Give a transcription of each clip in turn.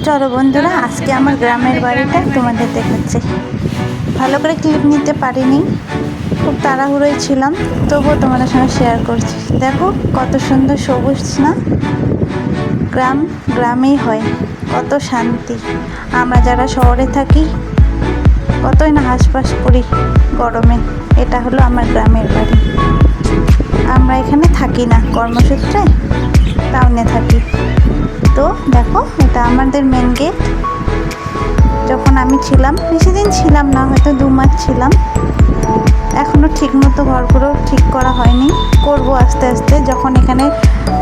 চলো বন্ধুরা, আজকে আমার গ্রামের বাড়িটা তোমাদের দেখাচ্ছি। ভালো করে ক্লিপ নিতে পারিনি, খুব তাড়াহুড়োই ছিলাম, তবুও তোমাদের সঙ্গে শেয়ার করছি। দেখো কত সুন্দর সবুজ না, গ্রাম গ্রামেই হয়, কত শান্তি। আমরা যারা শহরে থাকি কতই না হাসপাস করি গরমে। এটা হলো আমার গ্রামের বাড়ি। আমরা এখানে থাকি না, কর্মসূত্রে টাউনে থাকি। তো দেখো, এটা আমাদের মেন গেট। যখন আমি ছিলাম, বেশি দিন ছিলাম না, হয়তো 2 মাস ছিলাম। এখনও ঠিকমতো ঘরগুলো ঠিক করা হয়নি, করব আস্তে আস্তে। যখন এখানে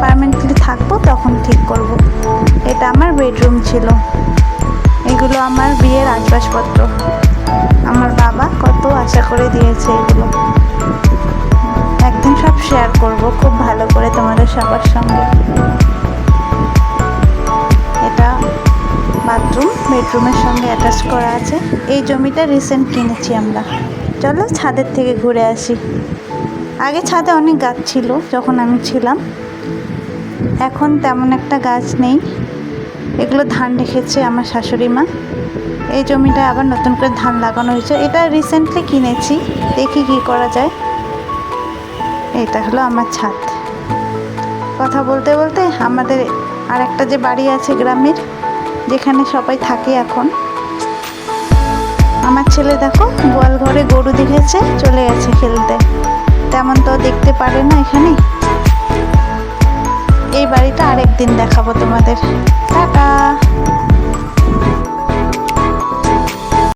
পার্মানেন্টলি থাকবো তখন ঠিক করব। এটা আমার বেডরুম ছিল। এগুলো আমার বিয়ের আসবাবপত্র, আমার বাবা কত আশা করে দিয়েছে এগুলো। একদিন সব শেয়ার করব খুব ভালো করে তোমাদের সবার সঙ্গে। এটা বাথরুম, বেডরুমের সঙ্গে অ্যাটাচ করা আছে। এই জমিটা রিসেন্ট কিনেছি আমরা। চলো ছাদের থেকে ঘুরে আসি। আগে ছাদে অনেক গাছ ছিল যখন আমি ছিলাম, এখন তেমন একটা গাছ নেই। এগুলো ধান রেখেছে আমার শাশুড়ি মা। এই জমিটা আবার নতুন করে ধান লাগানো হয়েছে। এটা রিসেন্টলি কিনেছি, দেখি কি করা যায়। এটা হলো আমার ছাদ। কথা বলতে বলতে আমাদের আর একটা যে বাড়ি আছে গ্রামের, যেখানে সবাই থাকে এখন, আমার ছেলে দেখো গোয়াল ঘরে গরু দেখেছে, চলে গেছে খেলতে। তেমন তো দেখতে পারে না এখানে। এই বাড়িটা আরেকদিন দেখাবো তোমাদের। টাটা।